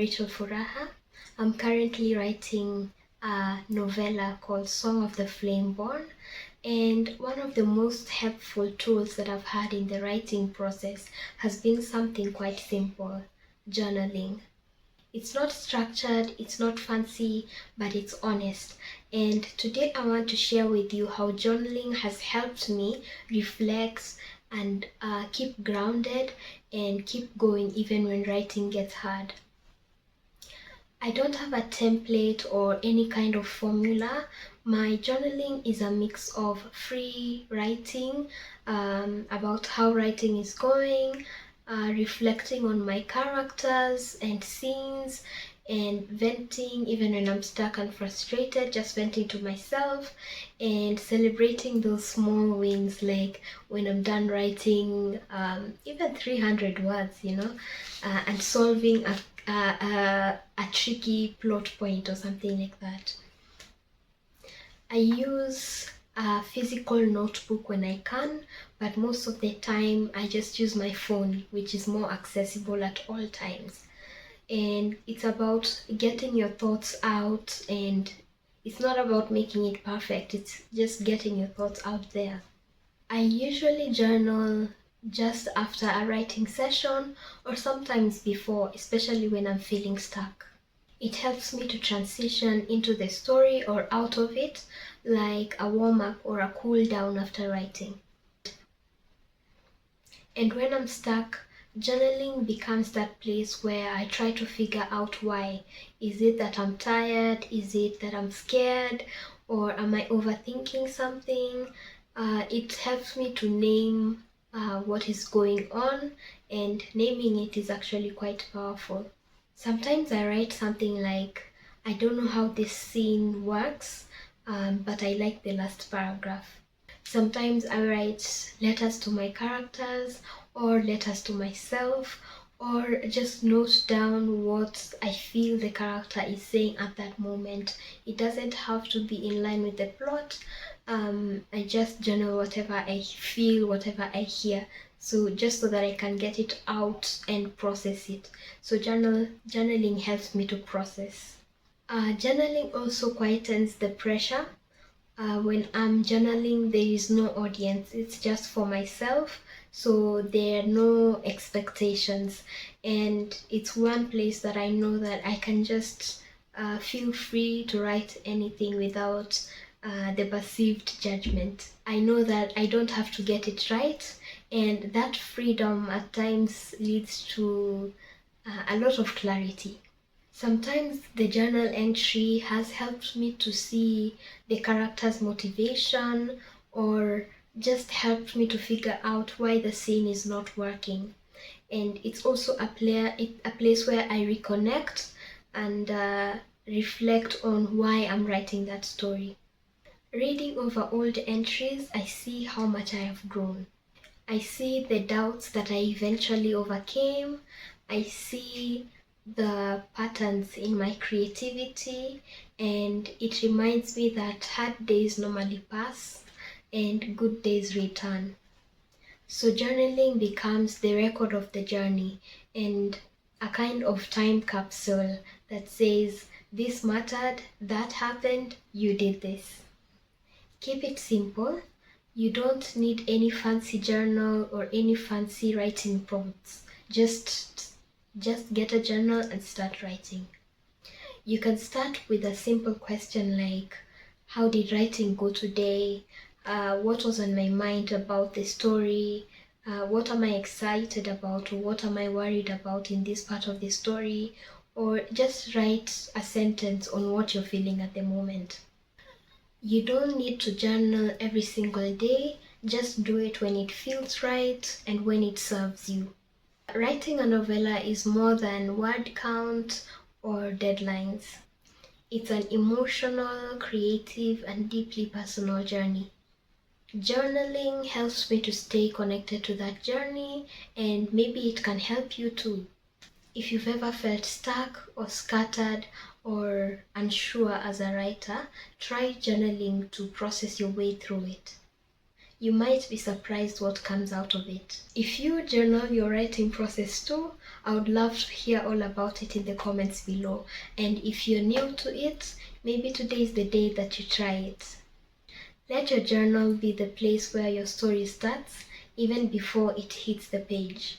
Rachel Furaha. I'm currently writing a novella called Song of the Flameborn, and one of the most helpful tools that I've had in the writing process has been something quite simple: journaling. It's not structured, it's not fancy, but it's honest. And today I want to share with you how journaling has helped me reflect and keep grounded and keep going even when writing gets hard. I don't have a template or any kind of formula. My journaling is a mix of free writing about how writing is going, reflecting on my characters and scenes, and venting even when I'm stuck and frustrated, just venting to myself, and celebrating those small wins, like when I'm done writing even 300 words, and solving a tricky plot point or something like that. I use a physical notebook when I can, but most of the time I just use my phone, which is more accessible at all times. And it's about getting your thoughts out, and it's not about making it perfect, it's just getting your thoughts out there. I usually journal just after a writing session or sometimes before, especially when I'm feeling stuck. It helps me to transition into the story or out of it, like a warm-up or a cool down after writing. And when I'm stuck, journaling becomes that place where I try to figure out why. Is it that I'm tired? Is it that I'm scared? Or am I overthinking something? It helps me to name what is going on, and naming it is actually quite powerful. Sometimes I write something like, I don't know how this scene works, but I like the last paragraph. Sometimes I write letters to my characters or letters to myself, or just note down what I feel the character is saying at that moment. It doesn't have to be in line with the plot. I just journal whatever I feel, whatever I hear. So just so that I can get it out and process it. So journaling helps me to process. Journaling also quietens the pressure. When I'm journaling, there is no audience, it's just for myself, so there are no expectations, and it's one place that I know that I can just feel free to write anything without the perceived judgment. I know that I don't have to get it right, and that freedom at times leads to a lot of clarity. Sometimes the journal entry has helped me to see the character's motivation, or just helped me to figure out why the scene is not working. And it's also a place where I reconnect and reflect on why I'm writing that story. Reading over old entries, I see how much I have grown. I see the doubts that I eventually overcame. I see the patterns in my creativity, and it reminds me that hard days normally pass and good days return. So journaling becomes the record of the journey and a kind of time capsule that says, this mattered, that happened, you did this. Keep it simple. You don't need any fancy journal or any fancy writing prompts. Just get a journal and start writing. You can start with a simple question like, how did writing go today? What was on my mind about the story? What am I excited about, or what am I worried about in this part of the story? Or just write a sentence on what you're feeling at the moment. You don't need to journal every single day, just do it when it feels right and when it serves you. Writing a novella is more than word count or deadlines. It's an emotional, creative, and deeply personal journey. Journaling helps me to stay connected to that journey, and maybe it can help you too. If you've ever felt stuck or scattered or unsure as a writer, try journaling to process your way through it. You might be surprised what comes out of it. If you journal your writing process too, I would love to hear all about it in the comments below. And if you're new to it, maybe today is the day that you try it. Let your journal be the place where your story starts, even before it hits the page.